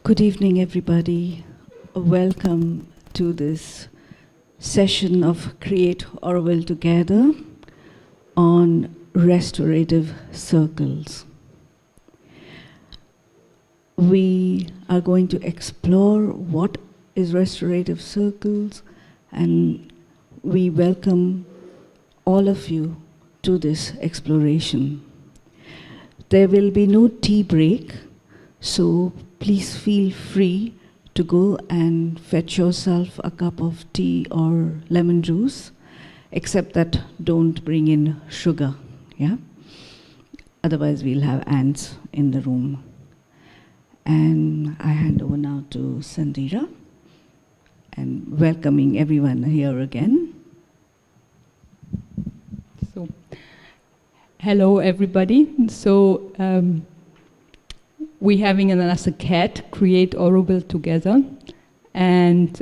Good evening, everybody. Welcome to this session of Create Auroville Together on Restorative Circles. We are going to explore what is Restorative Circles, and we welcome all of you to this exploration. There will be no tea break, so please feel free to go and fetch yourself a cup of tea or lemon juice, except that don't bring in sugar, yeah? Otherwise we'll have ants in the room. And I hand over now to Sandhira, and welcoming everyone here again. So, hello everybody. So, we're having another cat, Create Auroville Together, and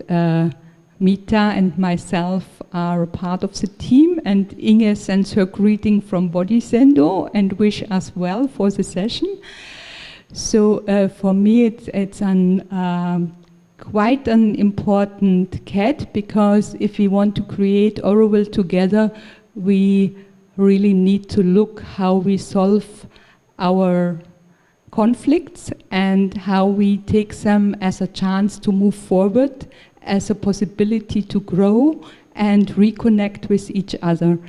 Mita and myself are a part of the team, and Inge sends her greeting from Bodhisendo and wish us well for the session. So for me it's quite an important cat, because if we want to create Auroville together, we really need to look how we solve our conflicts and how we take them as a chance to move forward, as a possibility to grow and reconnect with each other.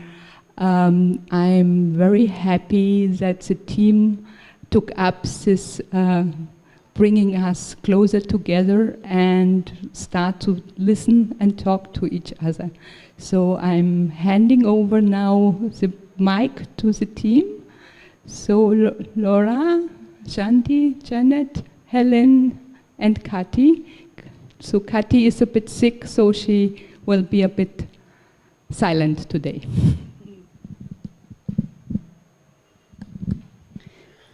I'm very happy that the team took up this bringing us closer together and start to listen and talk to each other. So I'm handing over now the mic to the team. So Laura, Shanti, Janet, Helen, and Kati. So Kati is a bit sick, so she will be a bit silent today.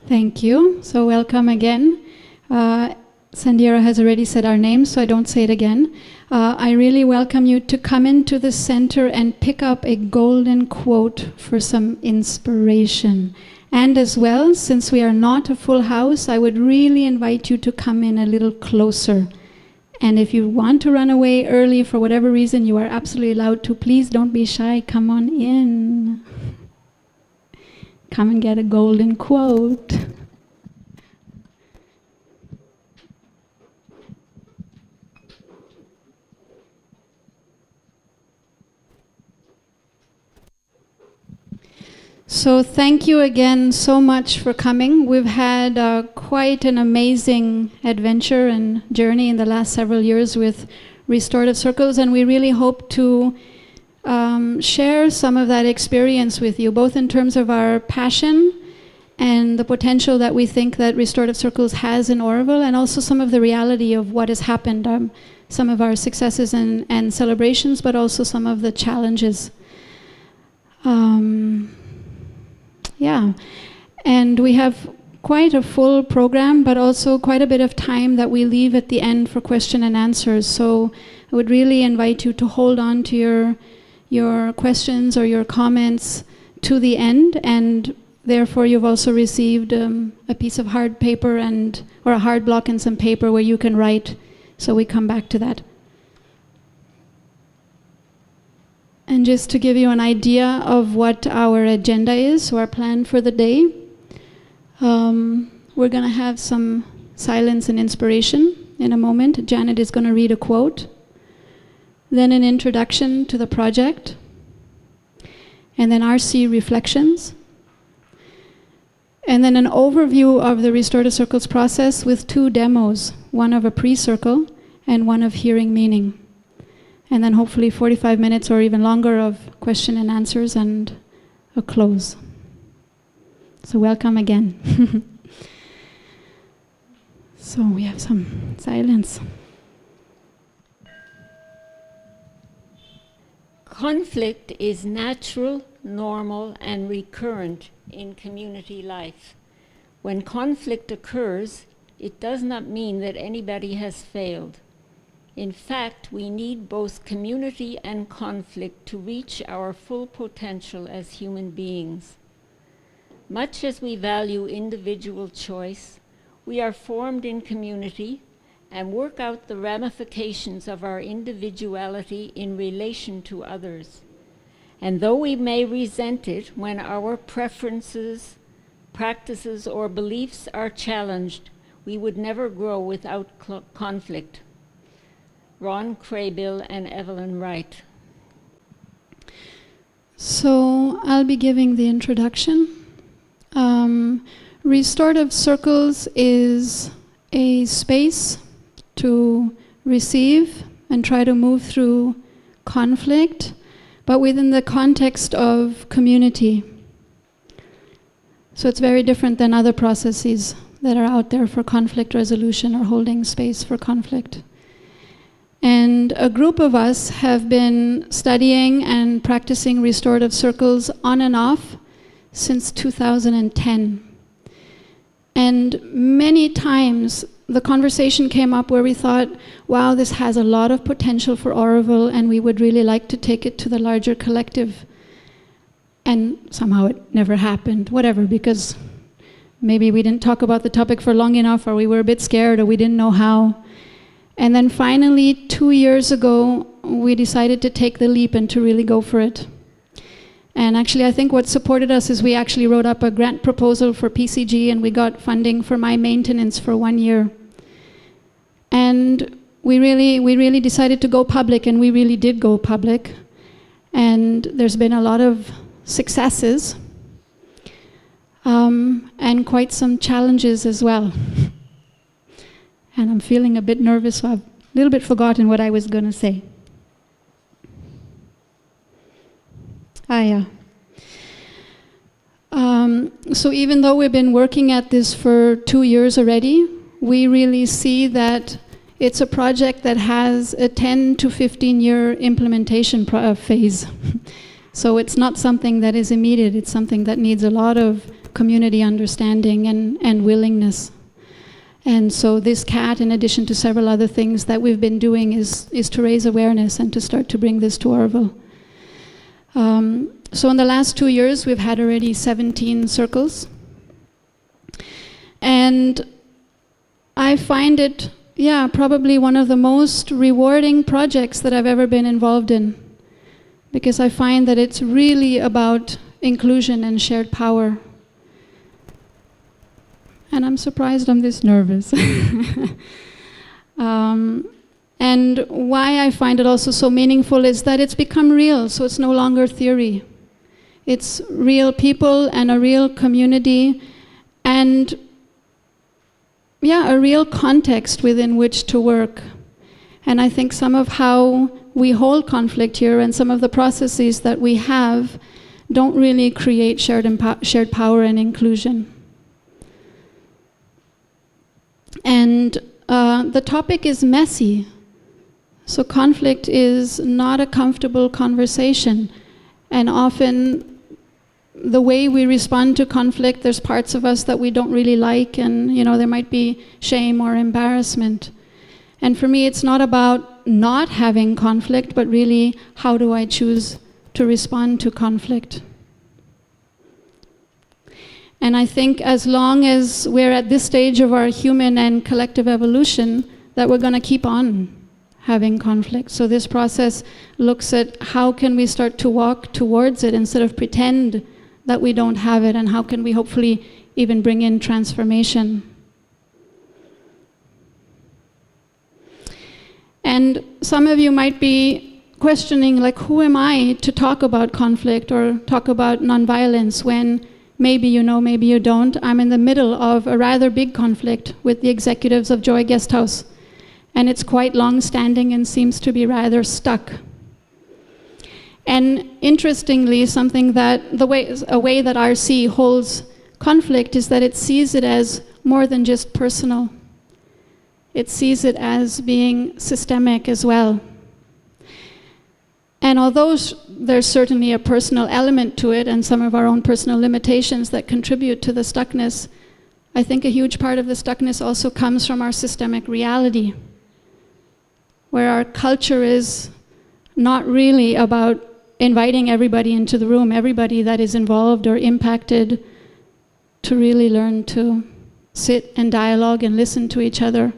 Thank you. So welcome again. Sandhira has already said our names, so I don't say it again. I really welcome you to come into the center and pick up a golden quote for some inspiration. And as well, since we are not a full house, I would really invite you to come in a little closer. And if you want to run away early for whatever reason, you are absolutely allowed to. Please don't be shy. Come on in. Come and get a golden quote. So thank you again so much for coming. We've had quite an amazing adventure and journey in the last several years with Restorative Circles, and we really hope to share some of that experience with you, both in terms of our passion and the potential that we think that Restorative Circles has in Auroville, and also some of the reality of what has happened, some of our successes and celebrations, but also some of the challenges. Yeah, and we have quite a full program, but also quite a bit of time that we leave at the end for question and answers. So I would really invite you to hold on to your questions or your comments to the end, and therefore you've also received a piece of hard paper or a hard block and some paper where you can write, so we come back to that. And just to give you an idea of what our agenda is, so our plan for the day, we're going to have some silence and inspiration in a moment. Janet is going to read a quote, then an introduction to the project, and then RC reflections, and then an overview of the Restorative Circles process with 2 demos, one of a pre-circle and one of hearing meaning. And then hopefully 45 minutes or even longer of question and answers and a close. So welcome again. So we have some silence. Conflict is natural, normal, and recurrent in community life. When conflict occurs, it does not mean that anybody has failed. In fact, we need both community and conflict to reach our full potential as human beings. Much as we value individual choice, we are formed in community and work out the ramifications of our individuality in relation to others. And though we may resent it when our preferences, practices, or beliefs are challenged, we would never grow without conflict. Ron Craybill and Evelyn Wright. So I'll be giving the introduction. Restorative Circles is a space to receive and try to move through conflict, but within the context of community. So it's very different than other processes that are out there for conflict resolution or holding space for conflict. And a group of us have been studying and practicing restorative circles on and off since 2010. And many times the conversation came up where we thought, wow, this has a lot of potential for Auroville and we would really like to take it to the larger collective. And somehow it never happened, whatever, because maybe we didn't talk about the topic for long enough, or we were a bit scared, or we didn't know how. And then finally, 2 years ago, we decided to take the leap and to really go for it. And actually, I think what supported us is we actually wrote up a grant proposal for PCG, and we got funding for my maintenance for 1 year. And we really decided to go public, and we really did go public. And there's been a lot of successes, and quite some challenges as well. And I'm feeling a bit nervous, so I've a little bit forgotten what I was going to say. So even though we've been working at this for 2 years already, we really see that it's a project that has a 10 to 15 year implementation phase. So it's not something that is immediate, it's something that needs a lot of community understanding and willingness. And so this CAT, in addition to several other things that we've been doing, is to raise awareness and to start to bring this to Auroville. So in the last 2 years, we've had already 17 circles. And I find it, probably one of the most rewarding projects that I've ever been involved in. Because I find that it's really about inclusion and shared power. And I'm surprised I'm this nervous. And why I find it also so meaningful is that it's become real, so it's no longer theory. It's real people and a real community and a real context within which to work. And I think some of how we hold conflict here and some of the processes that we have don't really create shared power and inclusion. And the topic is messy. So conflict is not a comfortable conversation. And often the way we respond to conflict, there's parts of us that we don't really like, and there might be shame or embarrassment. And for me, it's not about not having conflict, but really, how do I choose to respond to conflict? And I think as long as we're at this stage of our human and collective evolution, that we're going to keep on having conflict. So this process looks at how can we start to walk towards it instead of pretend that we don't have it, and how can we hopefully even bring in transformation. And some of you might be questioning, like, who am I to talk about conflict or talk about nonviolence when maybe you know, maybe you don't. I'm in the middle of a rather big conflict with the executives of Joy Guesthouse, and it's quite long-standing and seems to be rather stuck. And interestingly, something that a way that RC holds conflict is that it sees it as more than just personal. It sees it as being systemic as well. And although there's certainly a personal element to it and some of our own personal limitations that contribute to the stuckness, I think a huge part of the stuckness also comes from our systemic reality, where our culture is not really about inviting everybody into the room, everybody that is involved or impacted, to really learn to sit and dialogue and listen to each other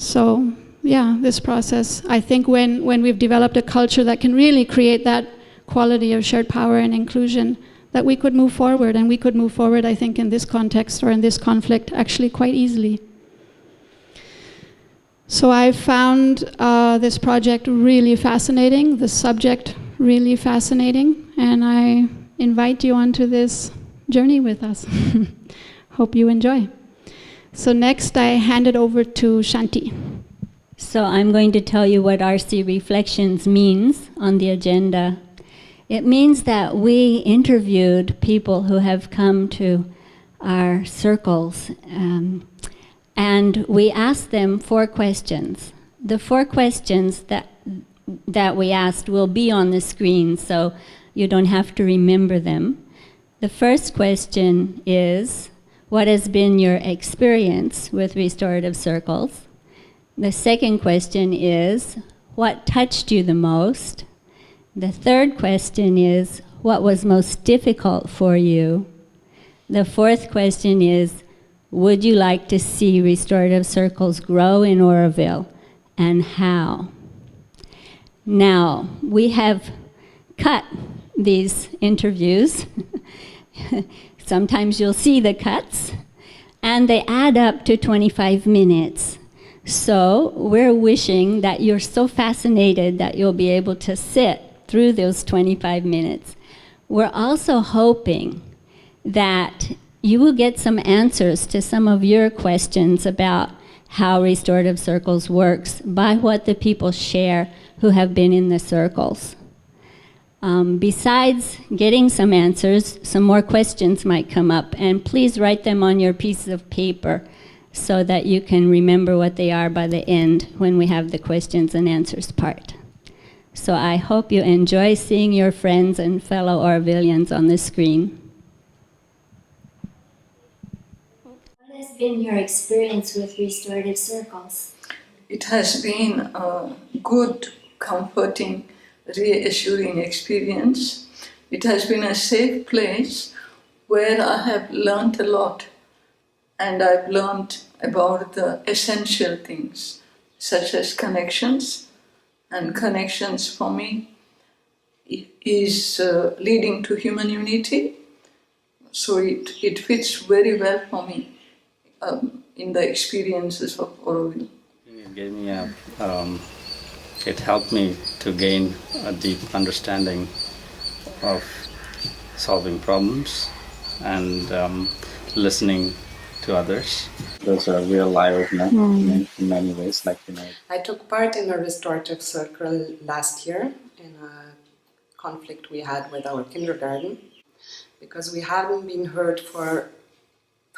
So yeah, this process, I think when we've developed a culture that can really create that quality of shared power and inclusion, that we could move forward, and we could move forward, I think, in this context or in this conflict actually quite easily. So I found this project really fascinating, the subject really fascinating, and I invite you onto this journey with us. Hope you enjoy. So next I hand it over to Shanti. So I'm going to tell you what RC Reflections means on the agenda. It means that we interviewed people who have come to our circles, and we asked them 4 questions. The 4 questions that we asked will be on the screen, so you don't have to remember them. The first question is, what has been your experience with Restorative Circles? The second question is, what touched you the most? The third question is, what was most difficult for you? The fourth question is, would you like to see Restorative Circles grow in Auroville, and how? Now, we have cut these interviews. Sometimes you'll see the cuts, and they add up to 25 minutes. So we're wishing that you're so fascinated that you'll be able to sit through those 25 minutes. We're also hoping that you will get some answers to some of your questions about how Restorative Circles works by what the people share who have been in the circles. Besides getting some answers, some more questions might come up, and please write them on your piece of paper so that you can remember what they are by the end when we have the questions and answers part. So I hope you enjoy seeing your friends and fellow Aurovillians on the screen. What has been your experience with Restorative Circles? It has been a good, comforting, reassuring experience. It has been a safe place where I have learned a lot, and I've learned about the essential things such as connections, and connections for me is leading to human unity. So it fits very well for me in the experiences of Auroville. It gave me it helped me to gain a deep understanding of solving problems and listening to others. Those are real eye-opener in many ways. I took part in a restorative circle last year in a conflict we had with our kindergarten because we hadn't been heard for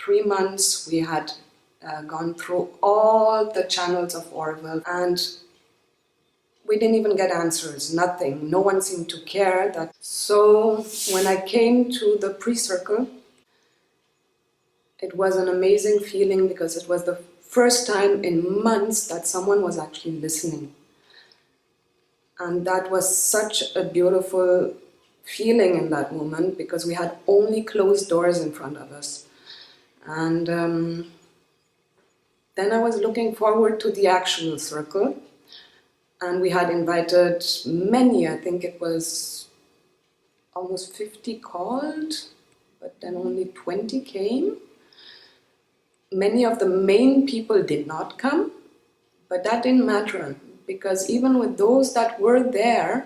3 months. We had gone through all the channels of Auroville and we didn't even get answers, nothing. No one seemed to care. So when I came to the pre-circle, it was an amazing feeling because it was the first time in months that someone was actually listening. And that was such a beautiful feeling in that moment because we had only closed doors in front of us. And then I was looking forward to the actual circle. And we had invited many, I think it was almost 50 called, but then only 20 came. Many of the main people did not come, but that didn't matter because even with those that were there,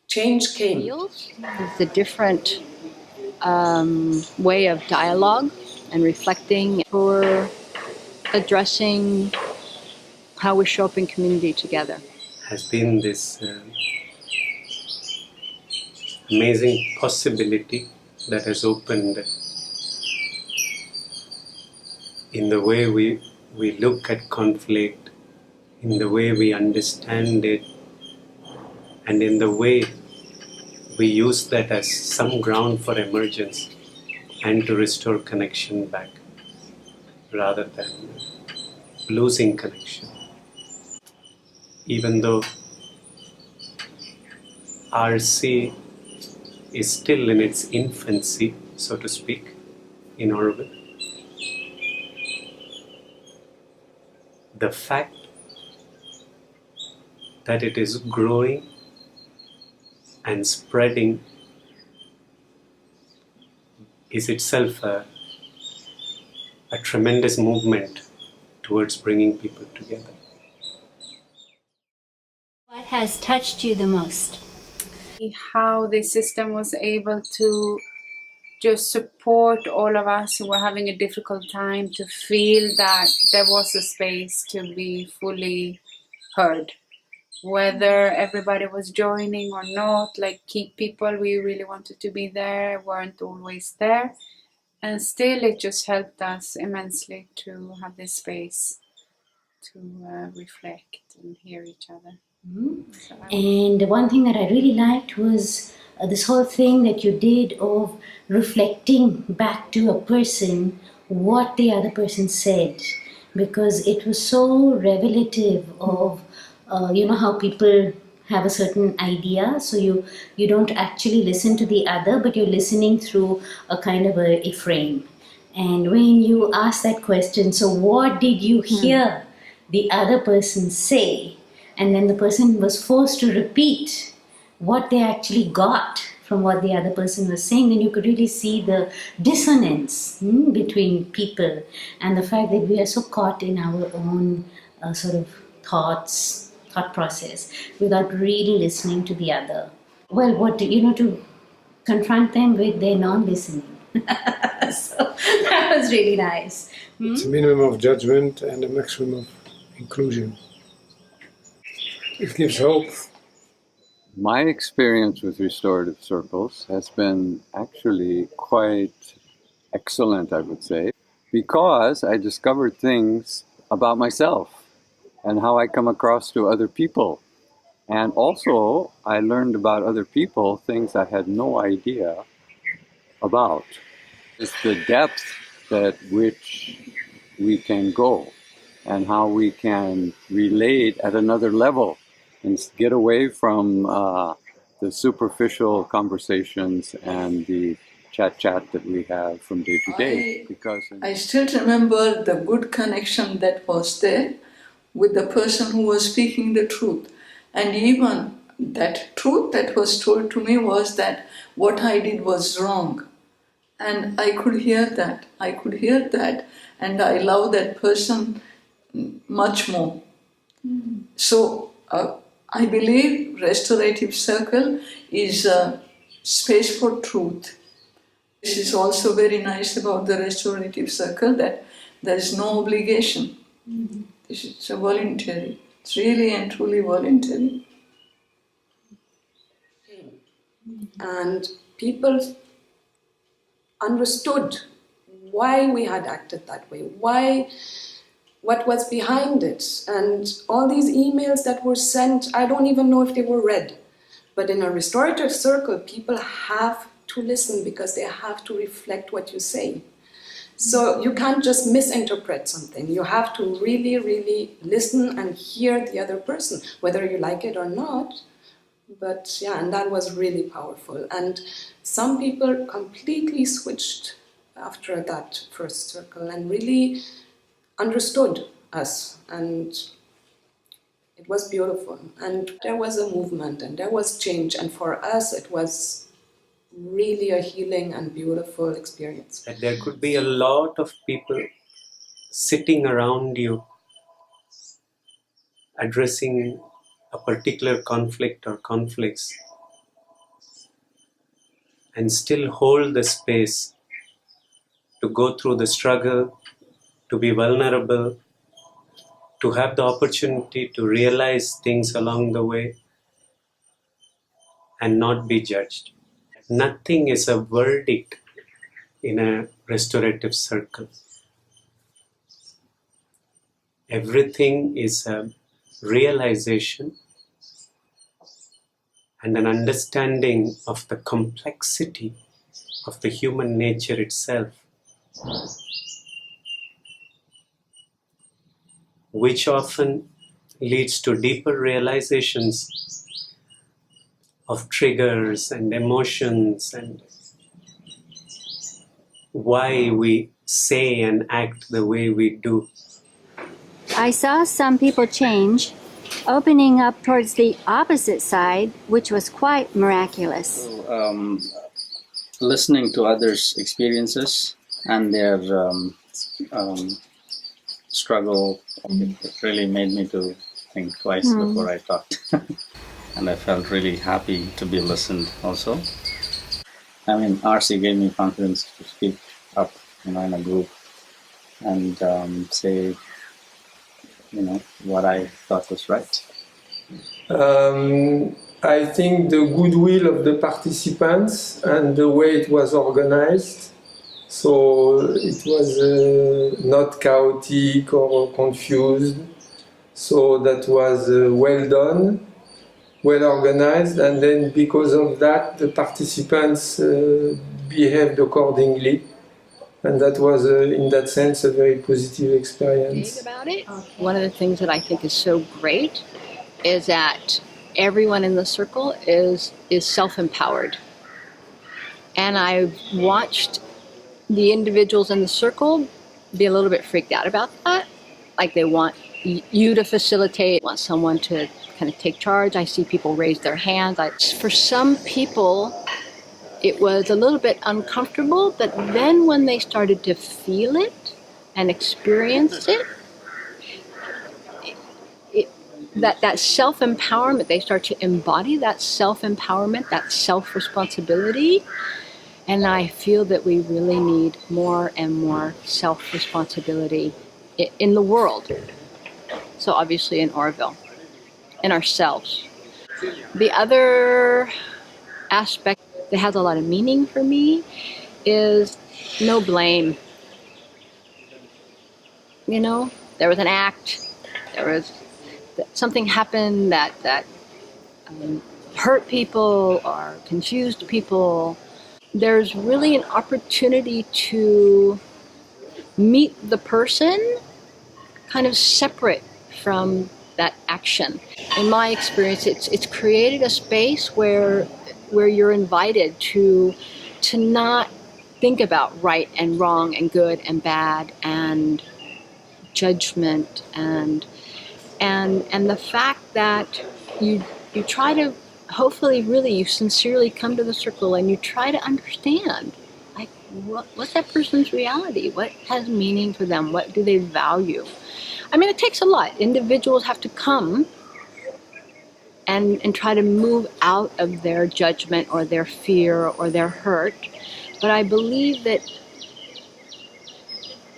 change came. It's a different way of dialogue and reflecting for addressing how we show up in community together. Has been this amazing possibility that has opened in the way we look at conflict, in the way we understand it, and in the way we use that as some ground for emergence and to restore connection back rather than losing connection. Even though RC is still in its infancy, so to speak, in Auroville, the fact that it is growing and spreading is itself a tremendous movement towards bringing people together. What has touched you the most? How the system was able to just support all of us who were having a difficult time to feel that there was a space to be fully heard. Whether everybody was joining or not, like key people we really wanted to be there weren't always there. And still it just helped us immensely to have this space to reflect and hear each other. Mm-hmm. So and one thing that I really liked was this whole thing that you did of reflecting back to a person what the other person said, because it was so revelative of how people have a certain idea, so you don't actually listen to the other, but you're listening through a kind of a frame. And when you ask that question, so what did you hear the other person say, and then the person was forced to repeat what they actually got from what the other person was saying, then you could really see the dissonance between people, and the fact that we are so caught in our own sort of thought process without really listening to the other. Well, to confront them with their non-listening. So that was really nice. It's a minimum of judgment and a maximum of inclusion. It gives hope. My experience with Restorative Circles has been actually quite excellent, I would say, because I discovered things about myself and how I come across to other people. And also, I learned about other people things I had no idea about. It's the depth at which we can go and how we can relate at another level and get away from the superficial conversations and the chat that we have from day to day. Because I still remember the good connection that was there with the person who was speaking the truth. And even that truth that was told to me was that what I did was wrong. And I could hear that. And I love that person much more. Mm-hmm. So I believe Restorative Circle is a space for truth. This is also very nice about the Restorative Circle, that there is no obligation. Mm-hmm. This is a voluntary. It's really and truly voluntary. And people understood why we had acted that way, what was behind it. And all these emails that were sent, I don't even know if they were read. But in a restorative circle, people have to listen because they have to reflect what you say. So you can't just misinterpret something. You have to really, really listen and hear the other person, whether you like it or not. But yeah, and that was really powerful. And some people completely switched after that first circle and really understood us. And it was beautiful. And there was a movement and there was change. And for us, it was really a healing and beautiful experience. And there could be a lot of people sitting around you addressing a particular conflict or conflicts and still hold the space to go through the struggle, to be vulnerable, to have the opportunity to realize things along the way and not be judged. Nothing is a verdict in a restorative circle. Everything is a realization and an understanding of the complexity of the human nature itself, which often leads to deeper realizations of triggers and emotions and why we say and act the way we do. I saw some people change, opening up towards the opposite side, which was quite miraculous. So, listening to others' experiences and their struggle, it really made me to think twice before I talked. And I felt really happy to be listened also. I mean, RC gave me confidence to speak up, in a group and say, what I thought was right. I think the goodwill of the participants and the way it was organized, so it was not chaotic or confused, so that was well done, well organized, and then because of that the participants behaved accordingly, and that was in that sense a very positive experience. About it, one of the things that I think is so great is that everyone in the circle is self-empowered. And I watched the individuals in the circle be a little bit freaked out about that. Like they want you to facilitate, want someone to kind of take charge. I see people raise their hands. For some people, it was a little bit uncomfortable, but then when they started to feel it and experience it, that self-empowerment, they start to embody that self-empowerment, that self-responsibility. And I feel that we really need more and more self-responsibility in the world. So obviously in Auroville, in ourselves. The other aspect that has a lot of meaning for me is no blame. There was an act, something happened that hurt people or confused people. There's really an opportunity to meet the person kind of separate from that action. In my experience, it's created a space where you're invited to not think about right and wrong and good and bad and judgment and the fact that you try to, hopefully really you sincerely come to the circle and you try to understand, like, what's that person's reality? What has meaning for them? What do they value? I mean, it takes a lot. Individuals have to come and try to move out of their judgment or their fear or their hurt. But I believe that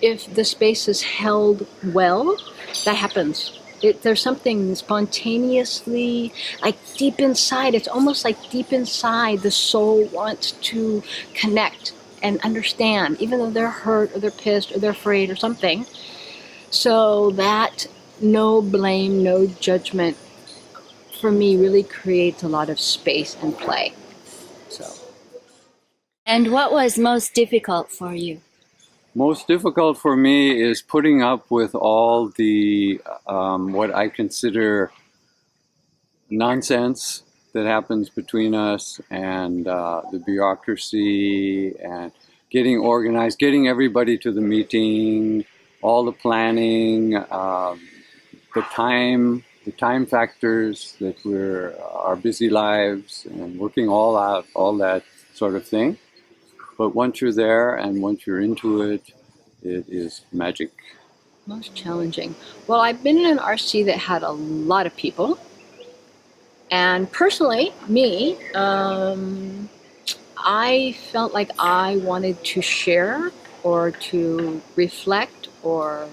if the space is held well, that happens. There's something spontaneously, like deep inside, it's almost like deep inside the soul wants to connect and understand, even though they're hurt or they're pissed or they're afraid or something. So that no blame, no judgment, for me, really creates a lot of space and play. And what was most difficult for you? Most difficult for me is putting up with all the, what I consider nonsense that happens between us and the bureaucracy and getting organized, getting everybody to the meeting, all the planning, the time factors that our busy lives and working all out, all that sort of thing. But once you're there and once you're into it, it is magic. Most challenging. Well, I've been in an RC that had a lot of people. And personally, me, I felt like I wanted to share or to reflect or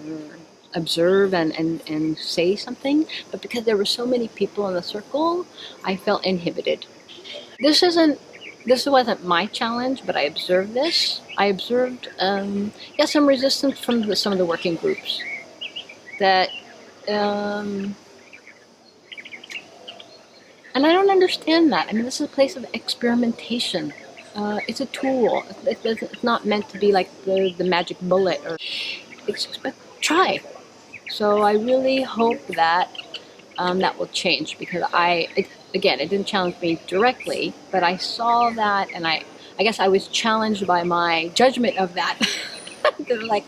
observe and say something. But because there were so many people in the circle, I felt inhibited. This wasn't my challenge, but I observed this. I observed, some resistance from some of the working groups. That, and I don't understand that. I mean, this is a place of experimentation. It's a tool. It's not meant to be like the magic bullet. Try. So I really hope that that will change, because it didn't challenge me directly, but I saw that, and I guess I was challenged by my judgment of that. They're like,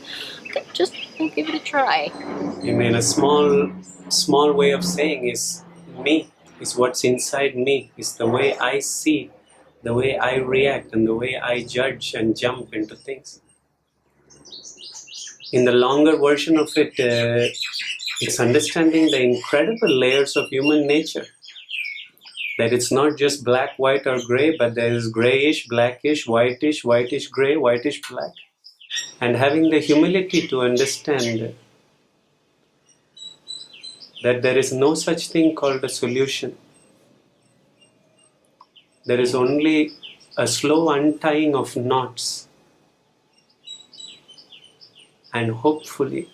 okay, just give it a try. I mean, a small way of saying is me, is what's inside me, is the way I see, the way I react, and the way I judge and jump into things. In the longer version of it, it's understanding the incredible layers of human nature. That it's not just black, white, or gray, but there is grayish, blackish, whitish, whitish gray, whitish black. And having the humility to understand that there is no such thing called a solution. There is only a slow untying of knots, and hopefully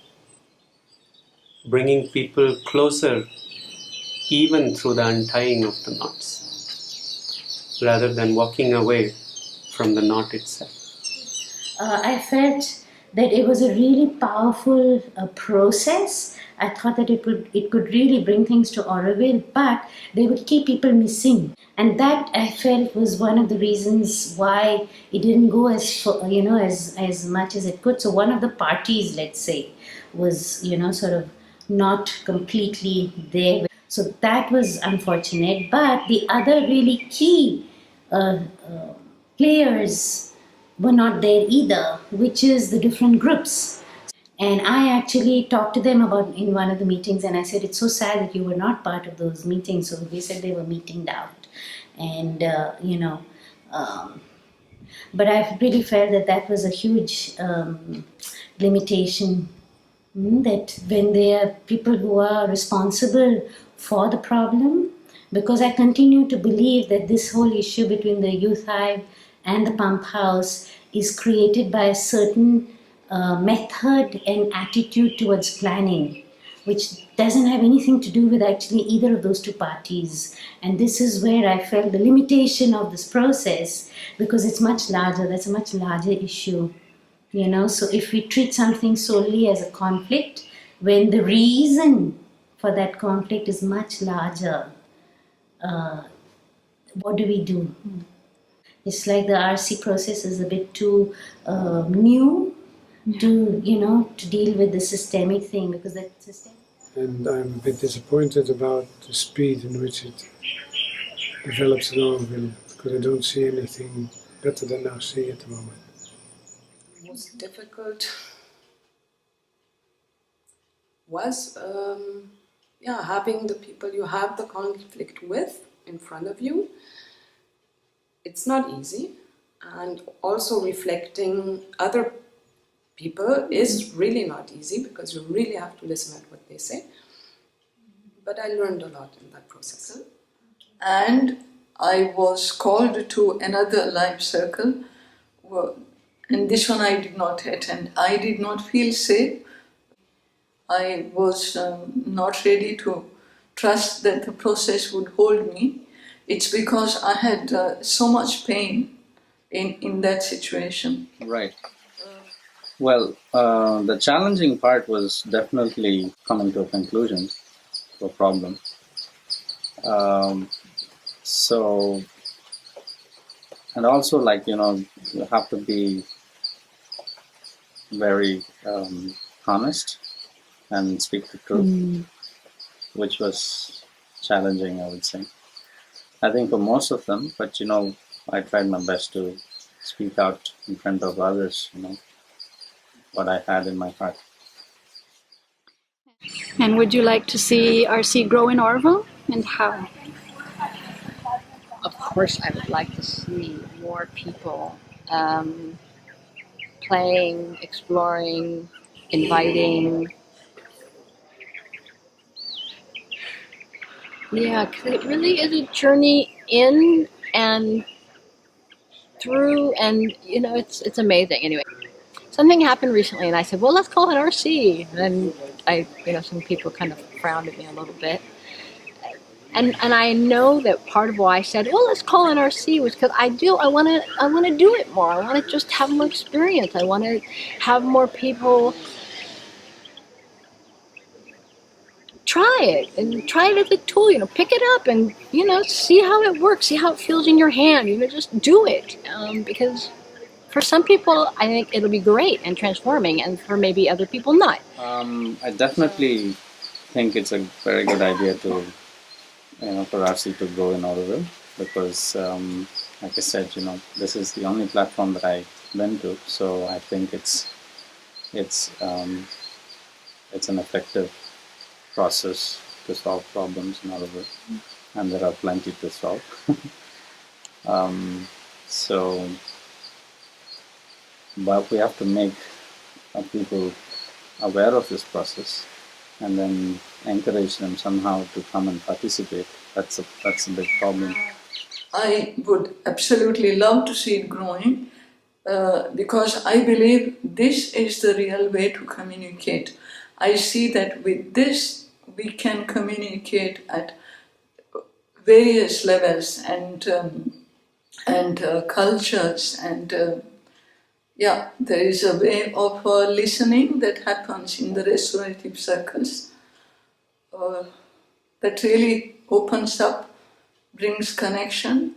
bringing people closer even through the untying of the knots, rather than walking away from the knot itself. I felt that it was a really powerful process. I thought that it could really bring things to Auroville, but they would keep people missing, and that I felt was one of the reasons why it didn't go as much as it could. So one of the parties, let's say, was sort of not completely there. So that was unfortunate. But the other really key players were not there either, which is the different groups. And I actually talked to them about in one of the meetings, and I said, it's so sad that you were not part of those meetings. So they said they were meeting out. And, but I really felt that that was a huge limitation, that when there are people who are responsible for the problem, because I continue to believe that this whole issue between the youth hive and the pump house is created by a certain method and attitude towards planning, which doesn't have anything to do with actually either of those two parties. And this is where I felt the limitation of this process, because it's much larger. That's a much larger issue, So if we treat something solely as a conflict, when the reason for that conflict is much larger, what do we do? It's like the RC process is a bit too new to deal with the systemic thing, because that's systemic. And I'm a bit disappointed about the speed in which it develops in Auroville, because I don't see anything better than RC at the moment. The most difficult was having the people you have the conflict with in front of you. It's not easy, and also reflecting other people is really not easy, because you really have to listen at what they say. But I learned a lot in that process. And I was called to another life circle, and this one I did not attend. I did not feel safe. I was not ready to trust that the process would hold me. It's because I had so much pain in that situation. Right. Well, the challenging part was definitely coming to a conclusion to a problem. And also, you have to be very honest and speak the truth, which was challenging, I would say. I think for most of them, but I tried my best to speak out in front of others, what I had in my heart. And would you like to see RC grow in Auroville, and how? Of course, I would like to see more people playing, exploring, inviting. Yeah, because it really is a journey in and through, and it's amazing. Anyway, something happened recently, and I said, "Well, let's call it RC." And some people kind of frowned at me a little bit, and I know that part of why I said, "Well, let's call it RC," was because I want to do it more. I want to just have more experience. I want to have more people try it as a tool, pick it up and, see how it works, see how it feels in your hand, just do it. Because for some people, I think it'll be great and transforming, and for maybe other people not. I definitely think it's a very good idea to, for RC to go in Auroville, because, like I said, this is the only platform that I went to, so I think it's an effective process to solve problems in Auroville, and there are plenty to solve. But we have to make people aware of this process, and then encourage them somehow to come and participate. That's a big problem. I would absolutely love to see it growing, because I believe this is the real way to communicate. I see that with this we can communicate at various levels and cultures, and there is a way of listening that happens in the restorative circles that really opens up, brings connection,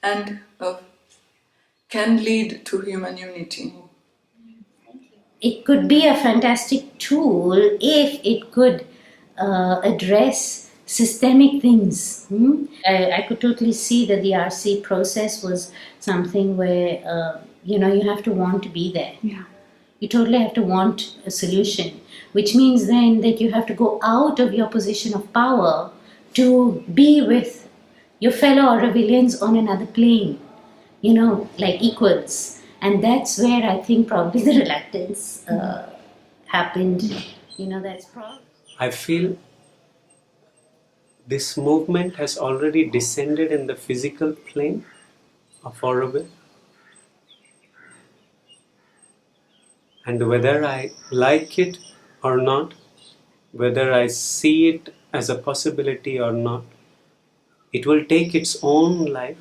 and can lead to human unity. It could be a fantastic tool if it could address systemic things. I could totally see that the RC process was something where you have to want to be there. Yeah. You totally have to want a solution, which means then that you have to go out of your position of power to be with your fellow Aurovillians on another plane, like equals. And that's where I think probably the reluctance happened. That's probably. I feel this movement has already descended in the physical plane of Auroville. And whether I like it or not, whether I see it as a possibility or not, it will take its own life.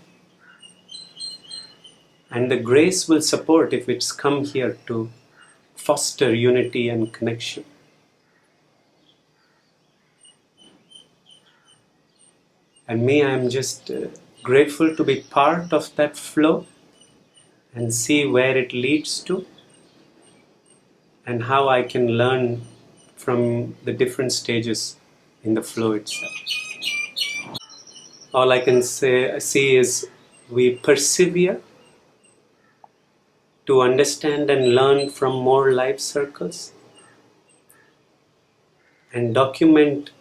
And the grace will support if it's come here to foster unity and connection. And I'm just grateful to be part of that flow and see where it leads to, and how I can learn from the different stages in the flow itself. All I can see is we persevere to understand and learn from more life circles, and document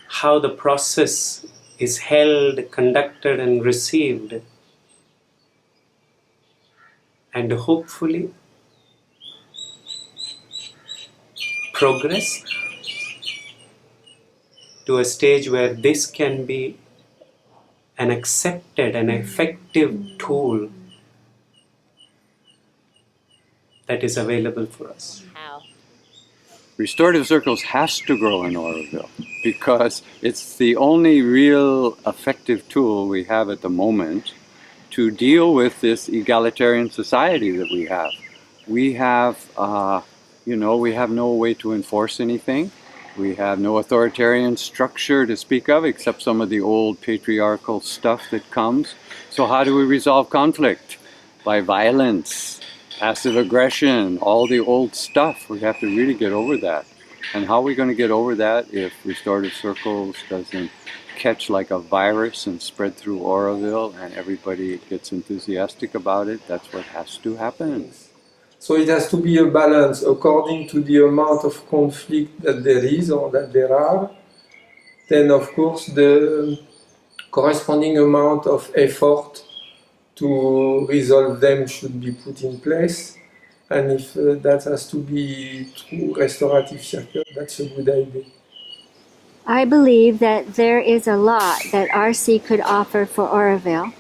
how the process is held, conducted, and received, and hopefully progress to a stage where this can be an accepted and effective tool that is available for us. Restorative Circles has to grow in Auroville because it's the only real effective tool we have at the moment to deal with this egalitarian society that we have. We have, we have no way to enforce anything. We have no authoritarian structure to speak of except some of the old patriarchal stuff that comes. So how do we resolve conflict? By violence, passive aggression, all the old stuff. We have to really get over that. And how are we going to get over that if Restorative Circles doesn't catch like a virus and spread through Auroville and everybody gets enthusiastic about it? That's what has to happen. So it has to be a balance according to the amount of conflict that there is or that there are. Then of course the corresponding amount of effort to resolve them should be put in place. And if that has to be through Restorative Circles, that's a good idea. I believe that there is a lot that RC could offer for Auroville.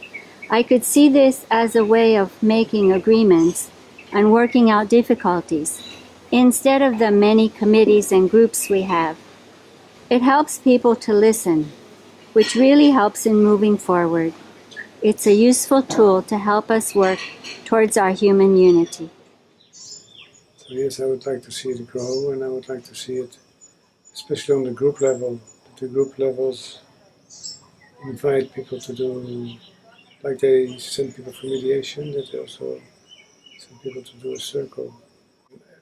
I could see this as a way of making agreements and working out difficulties, instead of the many committees and groups we have. It helps people to listen, which really helps in moving forward. It's a useful tool to help us work towards our human unity. So yes, I would like to see it grow, and I would like to see it, especially on the group level. The group levels invite people to do like they send people for mediation, that they also send people to do a circle.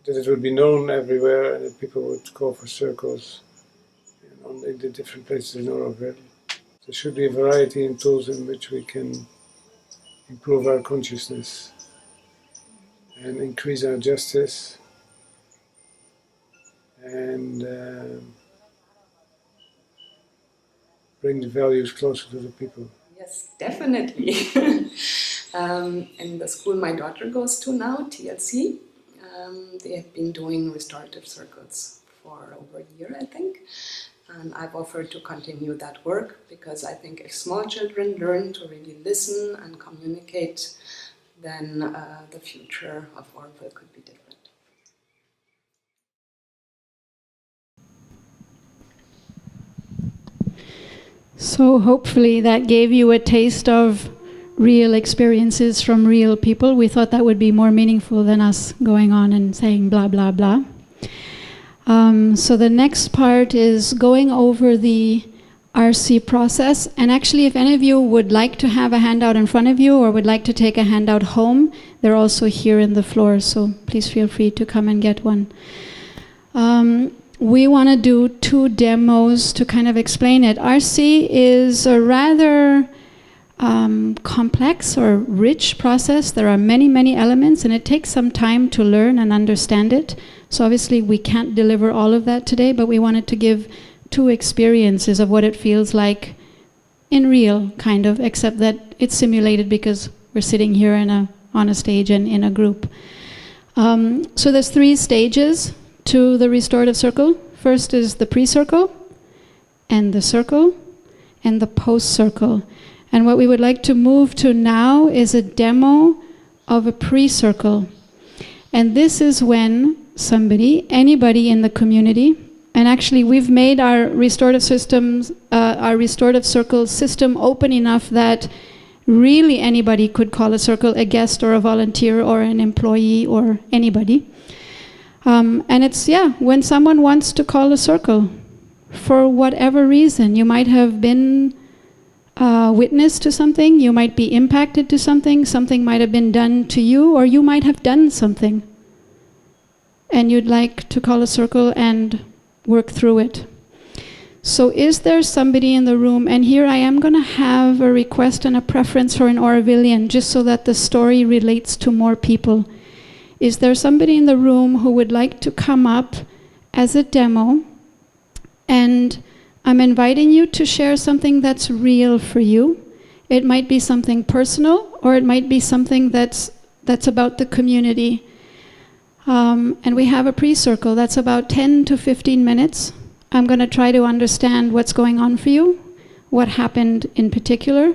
That it would be known everywhere and that people would call for circles in the different places in Auroville. There should be a variety in tools in which we can improve our consciousness and increase our justice and bring the values closer to the people. Yes, definitely. In the school my daughter goes to now, TLC, they have been doing restorative circles for over a year, I think. And I've offered to continue that work because I think if small children learn to really listen and communicate, then the future of Auroville could be different. So hopefully that gave you a taste of real experiences from real people. We thought that would be more meaningful than us going on and saying blah, blah, blah. So the next part is going over the RC process. And actually, if any of you would like to have a handout in front of you or would like to take a handout home, they're also here in the floor. So please feel free to come and get one. We want to do 2 demos to kind of explain it. RC is a rather complex or rich process. There are many, many elements, and it takes some time to learn and understand it. So obviously we can't deliver all of that today, but we wanted to give 2 experiences of what it feels like in real, kind of, except that it's simulated because we're sitting here on a stage and in a group. So there's 3 stages to the restorative circle. First is the pre-circle, and the post-circle. And what we would like to move to now is a demo of a pre-circle. And this is when anybody in the community, and actually we've made our restorative circle system open enough that really anybody could call a circle, a guest or a volunteer or an employee or anybody. And it's, when someone wants to call a circle, for whatever reason. You might have been witness to something, you might be impacted to something, something might have been done to you, or you might have done something. And you'd like to call a circle and work through it. So is there somebody in the room, and here I am going to have a request and a preference for an Aurovillian, just so that the story relates to more people. Is there somebody in the room who would like to come up as a demo? And I'm inviting you to share something that's real for you. It might be something personal, or it might be something that's about the community. And we have a pre-circle that's about 10 to 15 minutes. I'm going to try to understand what's going on for you, what happened in particular,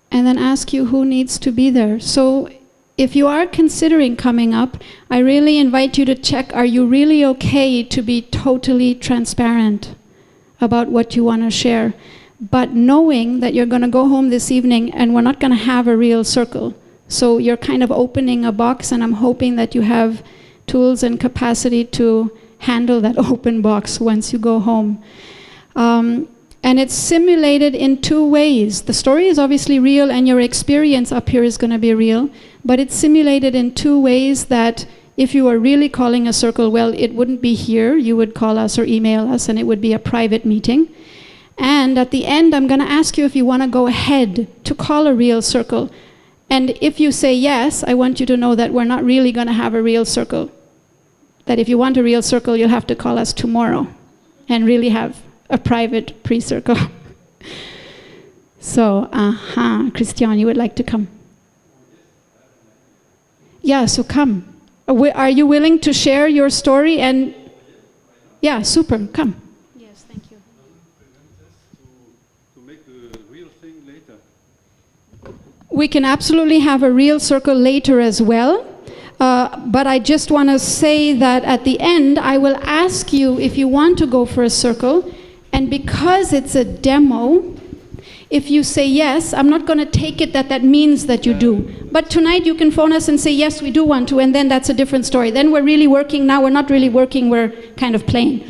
and then ask you who needs to be there. So if you are considering coming up, I really invite you to check, are you really okay to be totally transparent about what you want to share, but knowing that you're going to go home this evening and we're not going to have a real circle. So you're kind of opening a box, and I'm hoping that you have tools and capacity to handle that open box once you go home. And it's simulated in 2 ways. The story is obviously real, and your experience up here is going to be real, but it's simulated in 2 ways that if you are really calling a circle, well, it wouldn't be here. You would call us or email us, and it would be a private meeting. And at the end, I'm going to ask you if you want to go ahead to call a real circle. And if you say yes, I want you to know that we're not really going to have a real circle. That if you want a real circle, you'll have to call us tomorrow and really have a private pre-circle. So, Christian, you would like to come? Yeah, so come. Are you willing to share your story? And yeah, super, come. Yes, thank you. To make the real thing later. We can absolutely have a real circle later as well. But I just want to say that at the end, I will ask you if you want to go for a circle. And because it's a demo, if you say yes, I'm not going to take it that means that you do. But tonight you can phone us and say, yes, we do want to, and then that's a different story. Then we're really working. Now we're not really working, we're kind of playing.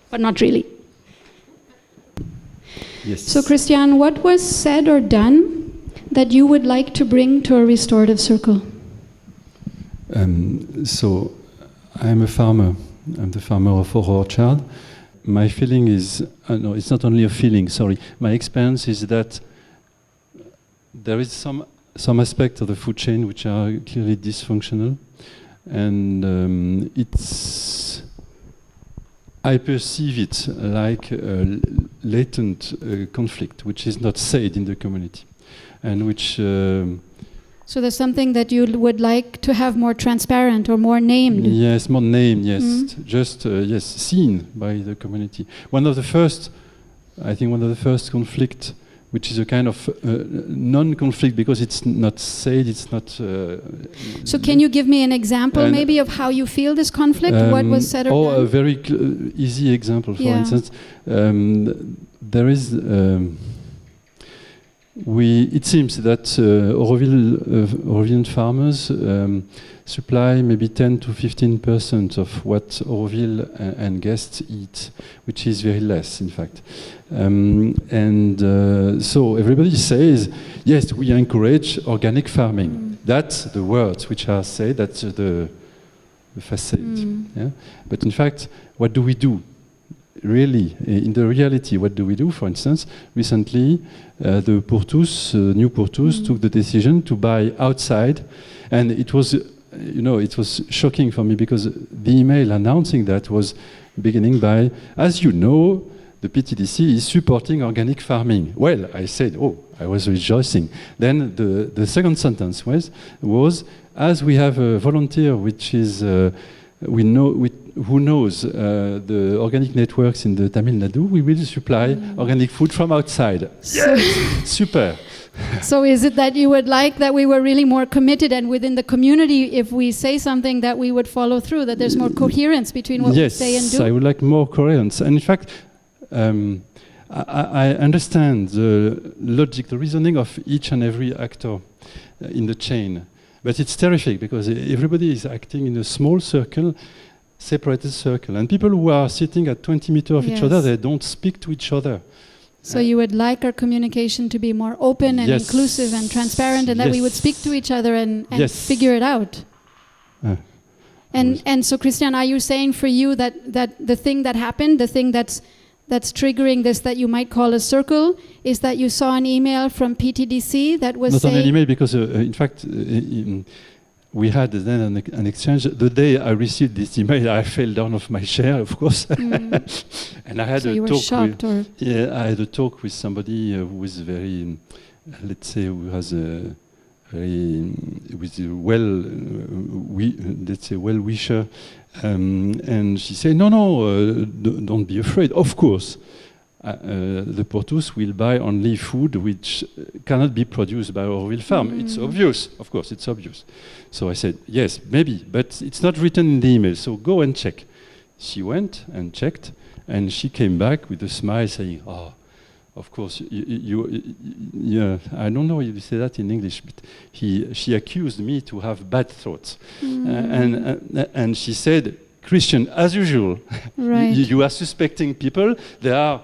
But not really. Yes. So Christian, what was said or done that you would like to bring to a restorative circle? So, I'm a farmer. I'm the farmer of our orchard. My feeling is, no, it's not only a feeling, sorry. My experience is that there is some aspect of the food chain which are clearly dysfunctional. And I perceive it like a latent conflict, which is not said in the community, and which... So there's something that you would like to have more transparent or more named? Yes, more named, yes. Mm-hmm. Just, yes, seen by the community. One of the first conflict, which is a kind of non-conflict because it's not said, it's not... So can you give me an example maybe of how you feel this conflict? What was said or done? A very easy example, for instance. There is... it seems that Aurovillian farmers supply maybe 10 to 15% of what Auroville and guests eat, which is very less, in fact. So everybody says, yes, we encourage organic farming. That's the words which are said, that's the facade. Yeah? But in fact, what do we do? Really, in the reality, what do we do? For instance, recently, the Pourtous, new Pourtous, took the decision to buy outside, and it was, it was shocking for me because the email announcing that was beginning by, as you know, the PTDC is supporting organic farming. Well, I said, I was rejoicing. Then the second sentence was, as we have a volunteer which is, who knows the organic networks in the Tamil Nadu, we will supply organic food from outside. Yes! Super! So is it that you would like that we were really more committed and within the community, if we say something, that we would follow through, that there's more coherence between what we say and do? Yes, I would like more coherence. And in fact, I understand the logic, the reasoning of each and every actor in the chain. But it's terrific because everybody is acting in a small circle, separated circle. And people who are sitting at 20 meters of each other, they don't speak to each other. So you would like our communication to be more open and inclusive and transparent, and that we would speak to each other and figure it out. And so, Christian, are you saying for you that the thing that happened, the thing that's triggering this, that you might call a circle, is that you saw an email from PTDC that was not only an email, because in fact we had then an exchange. The day I received this email, I fell down off my chair, of course, and I had you were shocked, or? Yeah, I had a talk with somebody who was very, let's say, who has a very well-wisher. And she said, no, don't be afraid. Of course, the Pourtous will buy only food which cannot be produced by Auroville farm. It's obvious. Of course, it's obvious. So I said, yes, maybe, but it's not written in the email, so go and check. She went and checked, and she came back with a smile saying, of course, I don't know if you say that in English, but she accused me to have bad thoughts. And she said, Christian, as usual, you are suspecting people. They have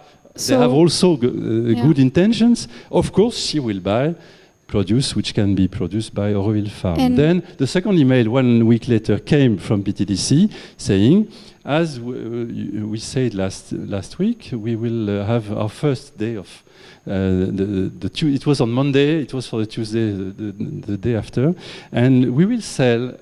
also good intentions. Of course, she will buy produce which can be produced by Auroville farm. And then the second email 1 week later came from PTDC saying, as we said last week, we will have our first day of it was on Monday, it was for the Tuesday, the day after, and we will sell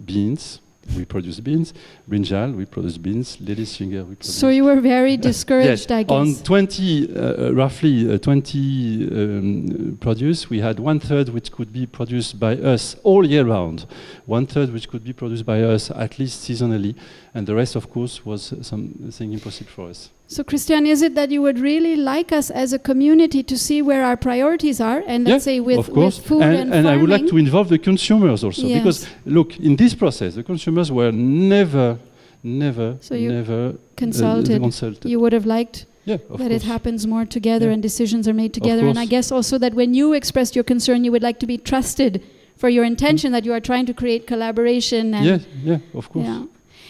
beans. We produce beans. Brinjal, we produce beans. Ladies finger, we produce. So you were very discouraged, I guess. On 20, roughly 20 produce, we had 1/3 which could be produced by us all year round, 1/3 which could be produced by us at least seasonally, and the rest, of course, was something impossible for us. So, Christian, is it that you would really like us as a community to see where our priorities are, and let's say with food and farming? I would like to involve the consumers also, because look, in this process, the consumers were never consulted. You would have liked that it happens more together and decisions are made together. And I guess also that when you expressed your concern, you would like to be trusted for your intention, that you are trying to create collaboration. And of course. Yeah.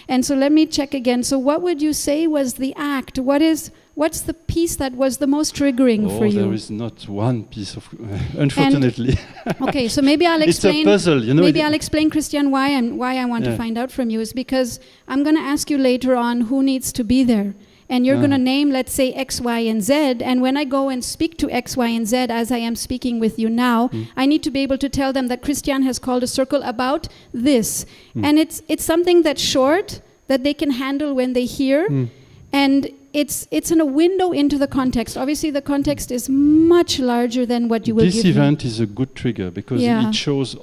And so let me check again. So what would you say was the act? What's the piece that was the most triggering for you? There is not one piece of, unfortunately. Okay, so maybe I'll explain. It's a puzzle, you know. Maybe I'll explain, Christian, why I want to find out from you is because I'm going to ask you later on who needs to be there. And you're going to name, let's say, X, Y, and Z. And when I go and speak to X, Y, and Z, as I am speaking with you now, I need to be able to tell them that Christian has called a circle about this. And it's something that's short, that they can handle when they hear. And it's in a window into the context. Obviously, the context is much larger than what you will give me. This event is a good trigger because it shows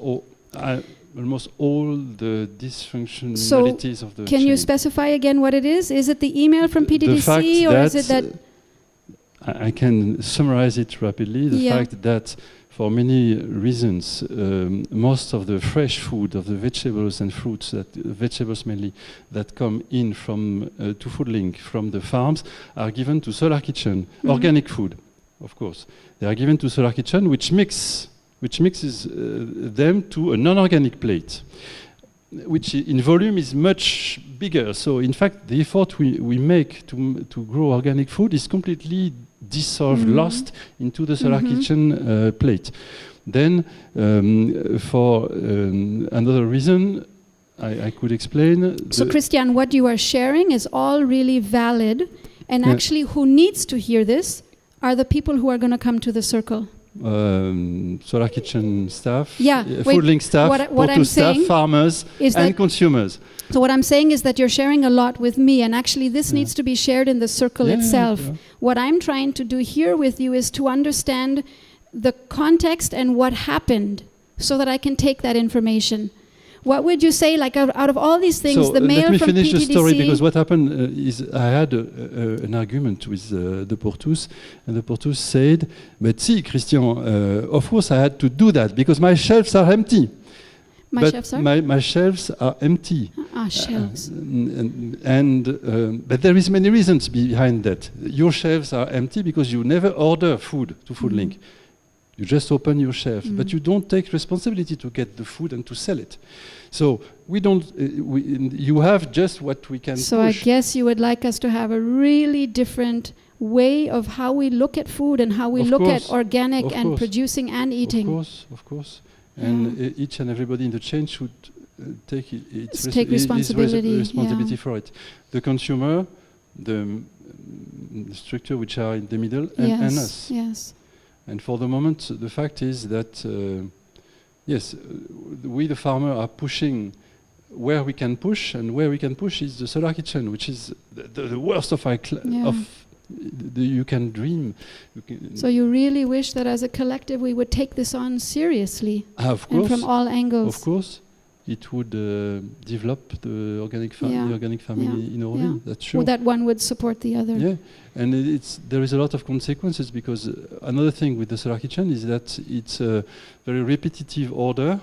almost all the dysfunctionalities of the can chain. you specify again what it is? Is it the email from PTDC or is it that... I can summarize it rapidly. The fact that for many reasons, most of the fresh food, of the vegetables and fruits, vegetables mainly, that come in from to Foodlink from the farms are given to Solar Kitchen, organic food, of course. They are given to Solar Kitchen, which mixes them to a non-organic plate, which in volume is much bigger. So in fact, the effort we make to grow organic food is completely dissolved, lost into the Solar Kitchen plate. Then, for another reason, I could explain. So Christian, what you are sharing is all really valid, and actually who needs to hear this are the people who are going to come to the circle. Solar Kitchen staff, Foodlink staff, what I'm staff, farmers, and consumers. So what I'm saying is that you're sharing a lot with me, and actually this needs to be shared in the circle itself. What I'm trying to do here with you is to understand the context and what happened so that I can take that information. What would you say, like out of all these things, the mail from PTDC... Let me finish the story, because what happened is I had an argument with the Portus, and the Portus said, "But see, Christian, of course I had to do that because my shelves are empty." My shelves are empty. Shelves. But there is many reasons behind that. Your shelves are empty because you never order food to Foodlink. You just open your shelf, but you don't take responsibility to get the food and to sell it. So we don't. You have just what we can. So push. I guess you would like us to have a really different way of how we look at food and how we look at organic and producing and eating. Of course. And each and everybody in the chain should take responsibility for it. The consumer, the structure which are in the middle, and us. Yes. And for the moment, the fact is that, we, the farmer, are pushing where we can push, and where we can push is the Solar Kitchen, which is the worst of you can dream. So you really wish that as a collective we would take this on seriously, of course, and from all angles. Of course. It would develop the organic family in Auroville. That's true. That one would support the other. Yeah, and there is a lot of consequences, because another thing with the Solar Kitchen is that it's a very repetitive order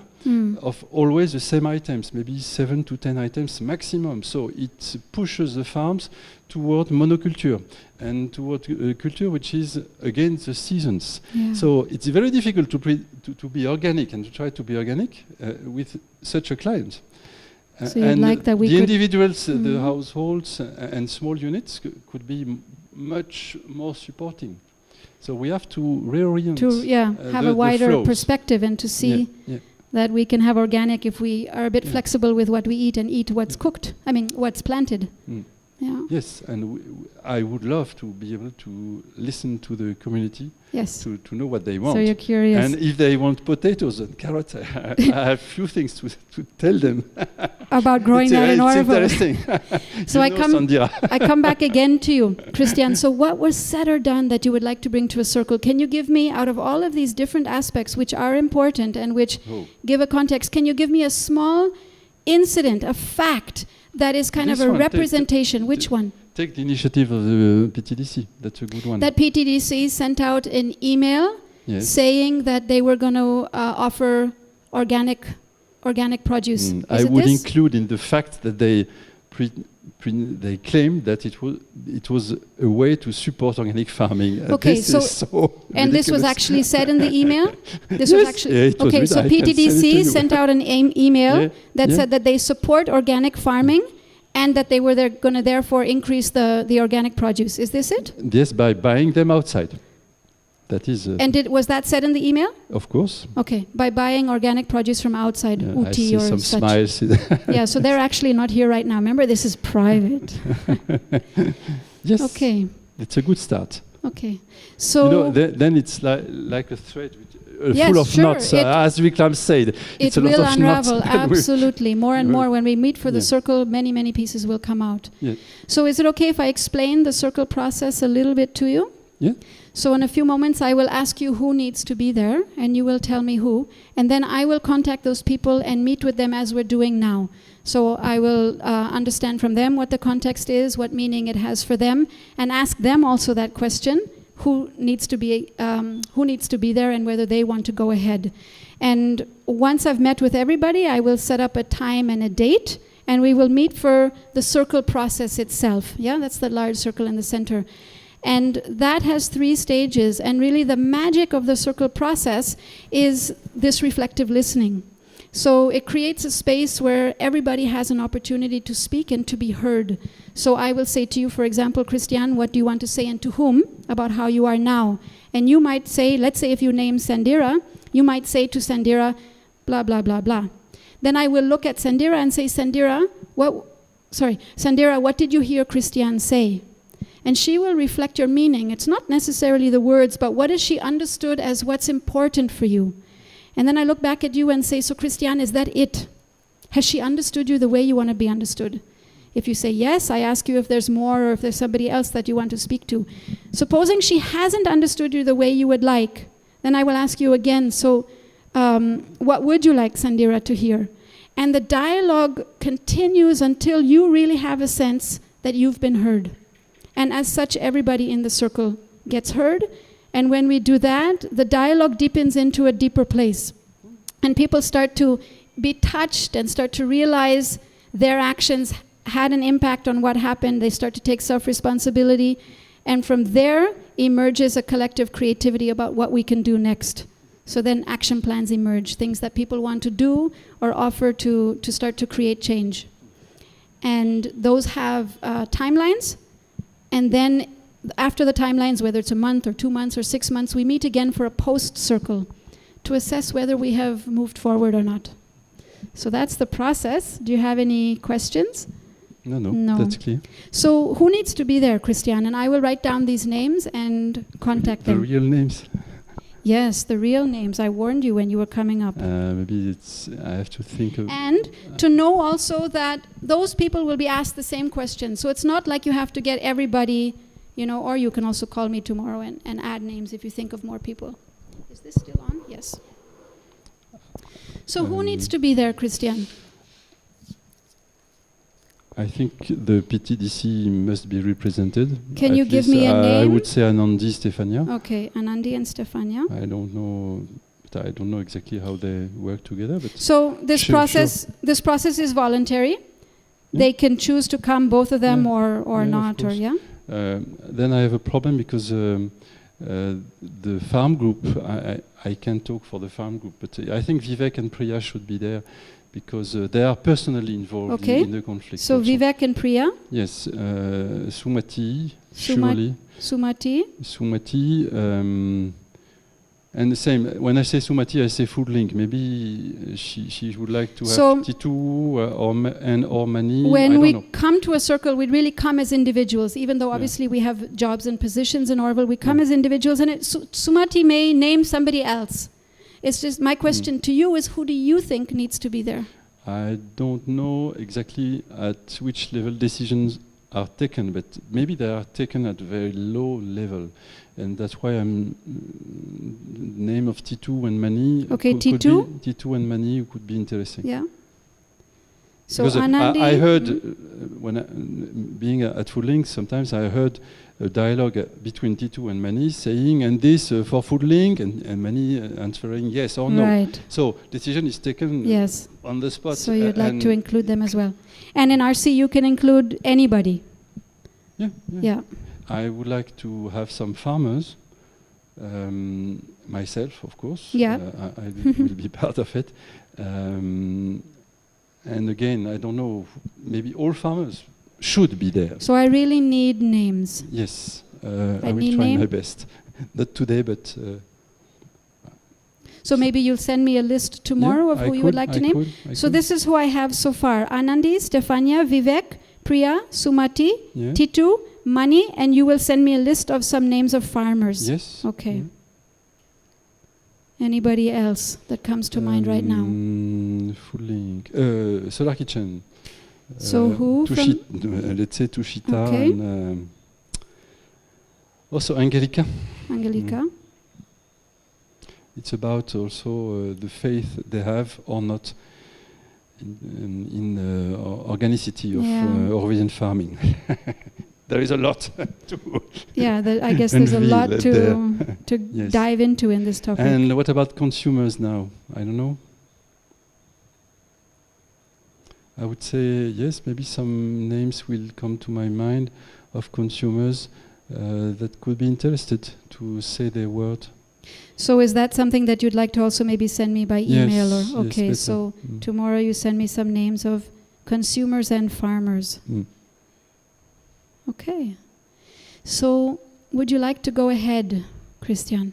of always the same items, maybe 7 to 10 items maximum. So it pushes the farms toward monoculture and toward culture which is against the seasons. Yeah. So it's very difficult to be organic and to try to be organic with such a client. So you'd like that we the individuals, the households and small units could be much more supporting. So we have to reorient. Have a wider perspective and to see that we can have organic if we are a bit flexible with what we eat and eat what's cooked. I mean, what's planted. Yeah. Yes, and I would love to be able to listen to the community, to know what they want. So you're curious. And if they want potatoes and carrots, I have few things to tell them. About growing that in Auroville. It's interesting. So I come back again to you, Christian. So what was said or done that you would like to bring to a circle? Can you give me, out of all of these different aspects which are important and which give a context, can you give me a small incident, a fact, that is kind of a representation? Which one? Take the initiative of the PTDC. That's a good one. That PTDC sent out an email saying that they were going to offer organic produce. I would include in the fact that they claimed that it was a way to support organic farming. Okay, and this was actually said in the email? This was actually okay. So PTDC sent out an email that said that they support organic farming and that they were going to therefore increase the organic produce. Is this it? Yes, by buying them outside. That is. And was that said in the email? Of course. Okay, by buying organic produce from outside, I Uti see or some such. smiles. Yeah, so they're actually not here right now. Remember, this is private. Yes. Okay. It's a good start. Okay, so then it's like a thread yes, full of sure. knots, as Rakhal said. It's it a lot will of unravel, knots. absolutely. More and more, when we meet for the Yeah. circle, many pieces will come out. Yeah. So is it okay if I explain the circle process a little bit to you? Yeah. So in a few moments, I will ask you who needs to be there, and you will tell me who. And then I will contact those people and meet with them as we're doing now. So I will understand from them what the context is, what meaning it has for them, and ask them also that question, who needs to be there and whether they want to go ahead. And once I've met with everybody, I will set up a time and a date, and we will meet for the circle process itself. Yeah, that's the large circle in the center. And that has 3 stages, and really the magic of the circle process is this reflective listening. So it creates a space where everybody has an opportunity to speak and to be heard. So I will say to you, for example, Christian, what do you want to say and to whom about how you are now? And you might say, let's say if you name Sandira, you might say to Sandira, blah, blah, blah, blah. Then I will look at Sandira and say, Sandira, what did you hear Christian say? And she will reflect your meaning. It's not necessarily the words, but what has she understood as what's important for you? And then I look back at you and say, so Christian, is that it? Has she understood you the way you want to be understood? If you say yes, I ask you if there's more or if there's somebody else that you want to speak to. Supposing she hasn't understood you the way you would like, then I will ask you again, so what would you like Sandira to hear? And the dialogue continues until you really have a sense that you've been heard. And as such, everybody in the circle gets heard. And when we do that, the dialogue deepens into a deeper place. And people start to be touched and start to realize their actions had an impact on what happened. They start to take self-responsibility. And from there emerges a collective creativity about what we can do next. So then action plans emerge, things that people want to do or offer to start to create change. And those have timelines. And then after the timelines, whether it's a month or 2 months or 6 months, we meet again for a post-circle to assess whether we have moved forward or not. So that's the process. Do you have any questions? No, that's clear. So who needs to be there, Christian? And I will write down these names and contact them. The real names? Yes, the real names. I warned you when you were coming up. Maybe I have to think of... And to know also that those people will be asked the same question. So it's not like you have to get everybody... or you can also call me tomorrow and add names if you think of more people. Is this still on? Yes. So who needs to be there, Christian? I think the PTDC must be represented. Can you give me a name? I would say Anandi, Stefania. Okay, Anandi and Stefania. I don't know, but I don't know exactly how they work together. But so this process is voluntary. Yeah. They can choose to come, both of them, or not, or then I have a problem because the farm group, I can't talk for the farm group, but I think Vivek and Priya should be there because they are personally involved in the conflict. So also. Vivek and Priya? Yes, Sumati, surely. Sumati, and the same, when I say Sumati, I say Food Link. Maybe she would like to have Titu or Mani. When we come to a circle, we really come as individuals, even though obviously we have jobs and positions in Auroville. We come as individuals, and Sumati may name somebody else. It's just my question to you is, who do you think needs to be there? I don't know exactly at which level decisions are taken, but maybe they are taken at a very low level. And that's why I'm name of Titu and Mani. Okay, Titu? Titu and Mani could be interesting. Yeah. So because Anandi, I heard, being at Food Link, sometimes I heard a dialogue between Titu and Mani saying, and this for Food Link, and Mani answering yes or no. Right. So decision is taken on the spot. So you'd like to include them as well. And in RC you can include anybody. Yeah. I would like to have some farmers, myself, of course. Yeah. I will be part of it. And again, I don't know, maybe all farmers should be there. So I really need names. Yes, I will need try name? my best. Not today, but... So maybe you'll send me a list tomorrow of who you would like to name? So this is who I have so far. Anandi, Stefania, Vivek, Priya, Sumati, Titu, Mani, and you will send me a list of some names of farmers. Yes. Okay. Anybody else that comes to mind right now? Full link. Solar Kitchen. So who? Let's say Tushita. Okay. And, also Angelica. Angelica. It's about also the faith they have or not in organicity of Auroville farming. There is a lot to I guess there's a lot to dive into in this topic. And what about consumers now? I don't know. I would say yes, maybe some names will come to my mind of consumers that could be interested to say their word. So is that something that you'd like to also maybe send me by email? Yes, or okay, yes, so tomorrow you send me some names of consumers and farmers. Okay. So would you like to go ahead, Christian?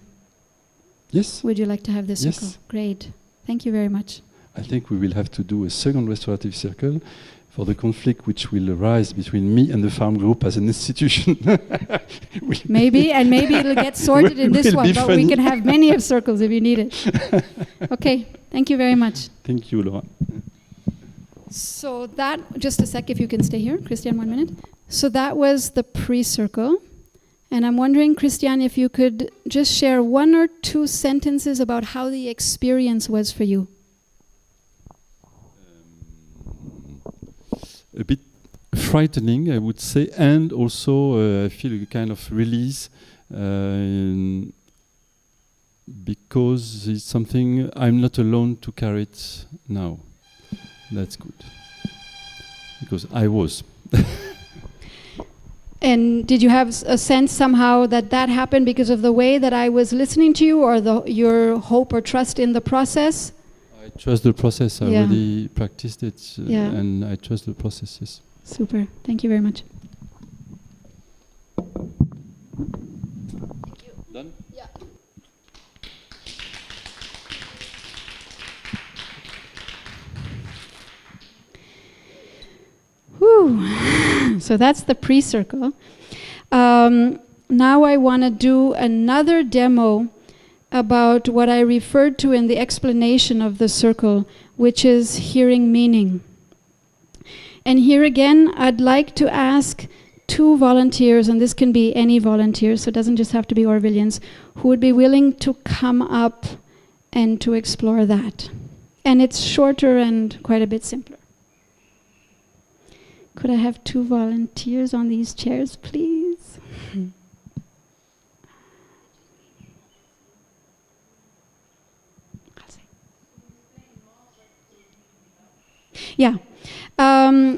Yes. Would you like to have this circle? Great. Thank you very much. I think we will have to do a second restorative circle for the conflict which will arise between me and the farm group as an institution. Maybe it'll get sorted in this one, but we can have many of circles if you need it. Okay, thank you very much. Thank you, Laura. So that, just a sec if you can stay here, Christian, 1 minute. So that was the pre-circle. And I'm wondering, Christian, if you could just share 1 or 2 sentences about how the experience was for you. A bit frightening, I would say, and also I feel a kind of release because it's something I'm not alone to carry it now. That's good. Because I was. And did you have a sense somehow that happened because of the way that I was listening to you, or your hope or trust in the process? I trust the process. I already practiced it, and I trust the process, yes. Super. Thank you very much. Thank you. Done? Yeah. Whew. So that's the pre-circle. Now I want to do another demo about what I referred to in the explanation of the circle, which is hearing meaning. And here again, I'd like to ask 2 volunteers, and this can be any volunteer, so it doesn't just have to be Aurovillians, who would be willing to come up and to explore that. And it's shorter and quite a bit simpler. Could I have 2 volunteers on these chairs, please? Yeah.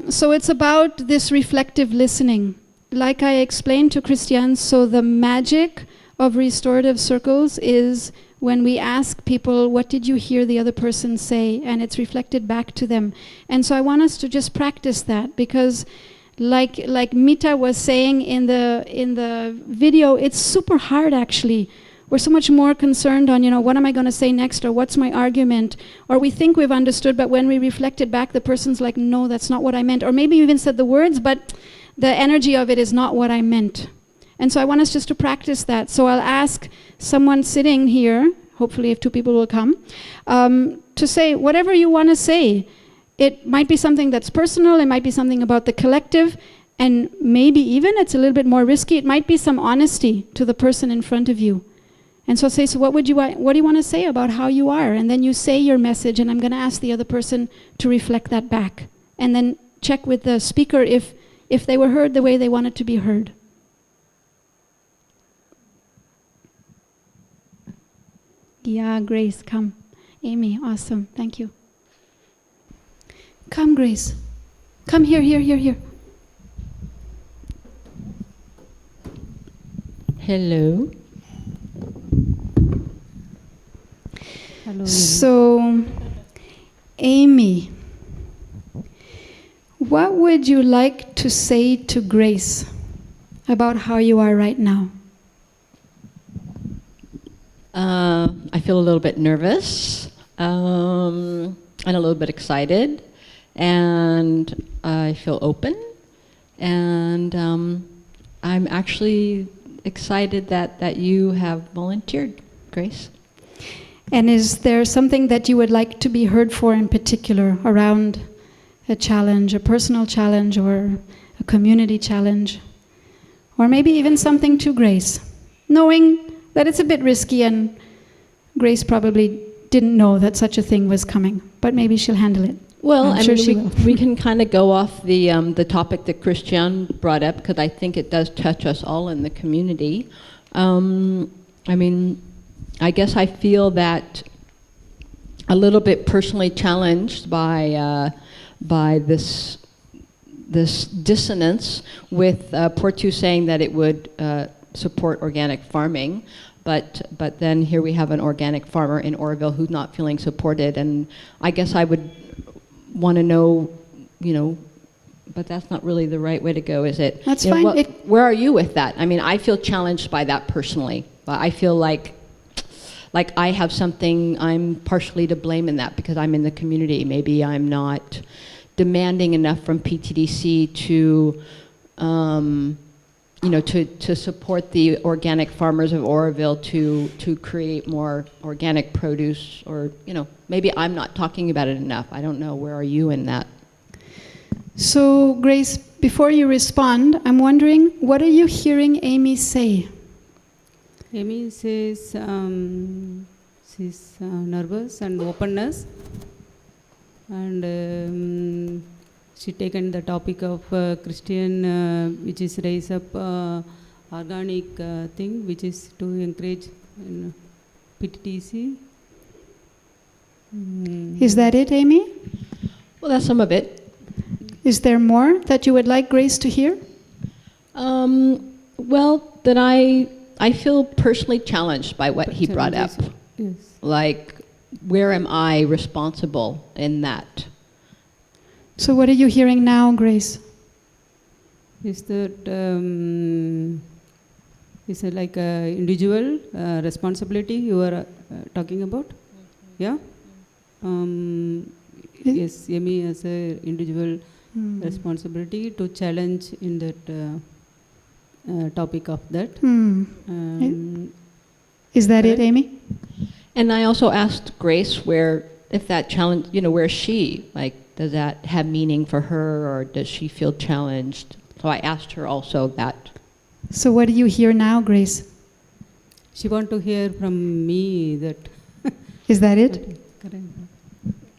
So it's about this reflective listening. Like I explained to Christian, so the magic of restorative circles is when we ask people, what did you hear the other person say? And it's reflected back to them. And so I want us to just practice that, because like Mita was saying in the video, it's super hard actually. We're so much more concerned on, what am I going to say next, or what's my argument, or we think we've understood, but when we reflect it back, the person's like, no, that's not what I meant. Or maybe you even said the words, but the energy of it is not what I meant. And so I want us just to practice that. So I'll ask someone sitting here, hopefully if 2 people will come, to say whatever you want to say. It might be something that's personal, it might be something about the collective, and maybe even, it's a little bit more risky, it might be some honesty to the person in front of you. And so say, so what do you want to say about how you are? And then you say your message, and I'm going to ask the other person to reflect that back. And then check with the speaker if they were heard the way they wanted to be heard. Yeah, Grace, come. Amy, awesome, thank you. Come, Grace. Come here. Hello. So, Amy, what would you like to say to Grace about how you are right now? I feel a little bit nervous and a little bit excited, and I feel open, and I'm actually excited that you have volunteered, Grace. And is there something that you would like to be heard for in particular around a challenge, a personal challenge or a community challenge? Or maybe even something to Grace, knowing that it's a bit risky and Grace probably didn't know that such a thing was coming, but maybe she'll handle it. Well, I'm sure she will. we can kind of go off the topic that Christian brought up, because I think it does touch us all in the community. I guess I feel that a little bit personally challenged by this dissonance with Portu saying that it would support organic farming. But then here we have an organic farmer in Auroville who's not feeling supported, and I guess I would want to know, but that's not really the right way to go, is it? That's fine. Where are you with that? I mean, I feel challenged by that personally. But I feel like I have something, I'm partially to blame in that because I'm in the community. Maybe I'm not demanding enough from PTDC to support the organic farmers of Auroville to create more organic produce, or maybe I'm not talking about it enough. I don't know. Where are you in that? So, Grace, before you respond, I'm wondering, what are you hearing Amy say? Amy says she's nervous and openness, and she taken the topic of Christian, which is raise up organic thing, which is to encourage PTTC. Is that it, Amy? Well, that's some of it. Is there more that you would like Grace to hear? Well, that I feel personally challenged by what he brought up. Yes. Like, where am I responsible in that? So what are you hearing now, Grace? Is that is it like a individual responsibility you are talking about? Yeah. Yes, Amy has a individual responsibility to challenge in that topic of that. Is that it, Amy? And I also asked Grace if that challenge, where is she? Like, does that have meaning for her, or does she feel challenged? So I asked her also that. So what do you hear now, Grace? She want to hear from me that. Is that it?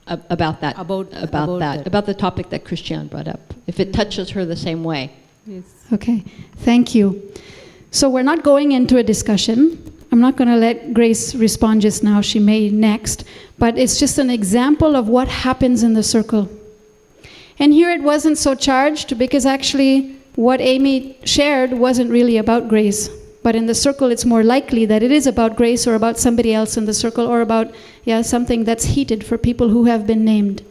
About that. About the topic that Christian brought up. If it touches her the same way. Yes. Okay. Thank you. So we're not going into a discussion. I'm not going to let Grace respond just now. She may next. But it's just an example of what happens in the circle. And here it wasn't so charged, because actually what Amy shared wasn't really about Grace. But in the circle, it's more likely that it is about Grace or about somebody else in the circle, or about something that's heated for people who have been named.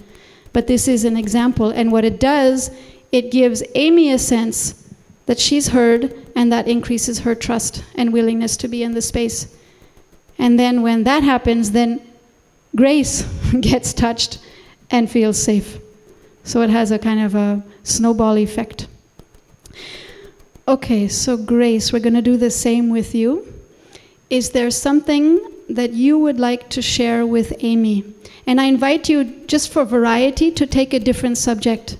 But this is an example. And what it does, it gives Amy a sense that she's heard, and that increases her trust and willingness to be in the space. And then when that happens, then Grace gets touched and feels safe. So it has a kind of a snowball effect. Okay, so Grace, we're going to do the same with you. Is there something that you would like to share with Amy? And I invite you, just for variety, to take a different subject.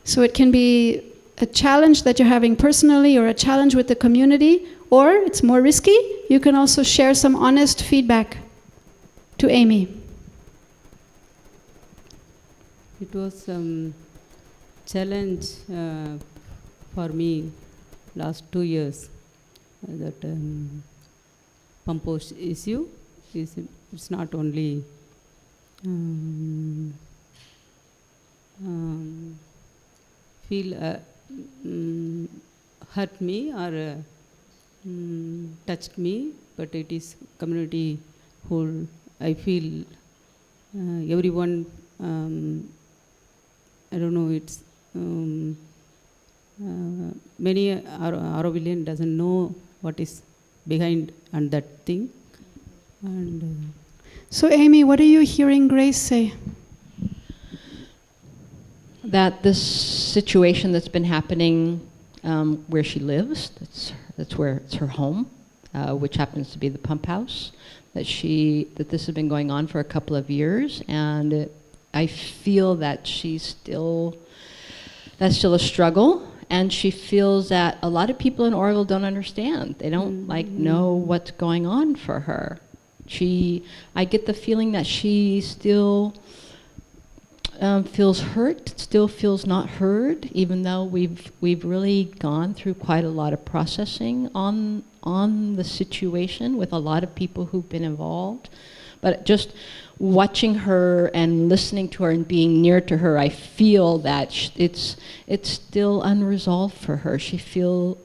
So it can be a challenge that you're having personally, or a challenge with the community, or it's more risky, you can also share some honest feedback to Amy. It was challenge for me last 2 years, that compost issue. It's not only feel hurt me or touched me, but it is community whole. I feel everyone, I don't know, it's many Aurovillian doesn't know what is behind and that thing. And so, Amy, what are you hearing Grace say? That this situation that's been happening where she lives, that's where it's her home, which happens to be the pump house, that this has been going on for a couple of years, and I feel that that's still a struggle, and she feels that a lot of people in Auroville don't understand. They don't know what's going on for her. I get the feeling that she still feels hurt, still feels not heard, even though we've really gone through quite a lot of processing on the situation with a lot of people who've been involved. But just watching her and listening to her and being near to her, I feel that it's still unresolved for her. She feels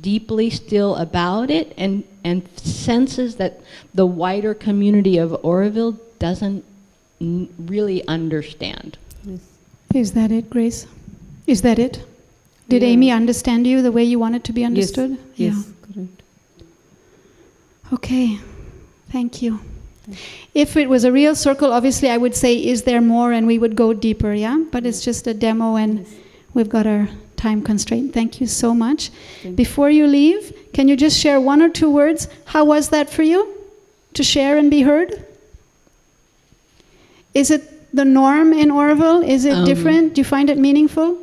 deeply still about it and senses that the wider community of Auroville doesn't really understand. Yes. Is that it, Grace? Is that it? Did Amy understand you the way you wanted to be understood? Yes, correct. Okay, thank you. If it was a real circle, obviously I would say, is there more? And we would go deeper, yeah? But it's just a demo and we've got our time constraint. Thank you so much. Before you leave, can you just share one or two words? How was that for you to share and be heard? Is it the norm in Auroville? Is it different? Do you find it meaningful?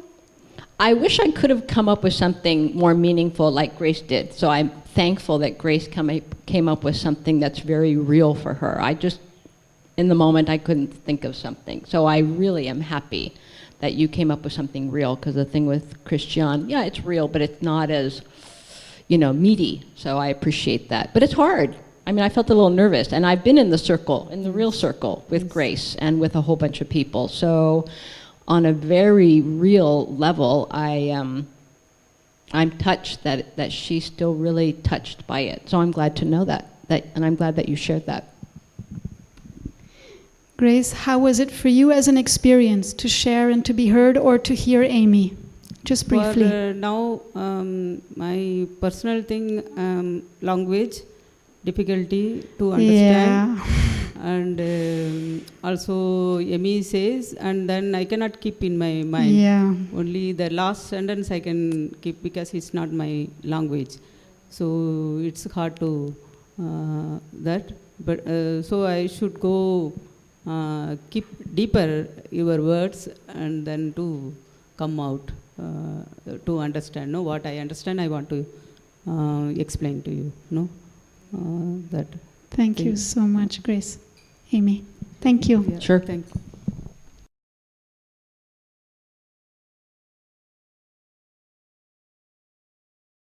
I wish I could have come up with something more meaningful like Grace did. So I'm thankful that Grace came up with something that's very real for her. In the moment, I couldn't think of something. So I really am happy that you came up with something real, because the thing with Christian, yeah, it's real, but it's not as, meaty. So I appreciate that. But it's hard. I mean, I felt a little nervous, and I've been in the real circle with Grace and with a whole bunch of people. So on a very real level, I'm touched that she's still really touched by it. So I'm glad to know that, and I'm glad that you shared that. Grace, how was it for you as an experience to share and to be heard, or to hear Amy? Just briefly. For now, my personal thing, language, difficulty to understand. Yeah. And also Amy says, and then I cannot keep in my mind. Yeah. Only the last sentence I can keep, because it's not my language. So it's hard to that. But so I should go keep deeper your words, and then to come out to understand. No, what I understand, I want to explain to you. No, that. Thank you so much, Grace. Amy, thank you. Yeah, sure. Thank you.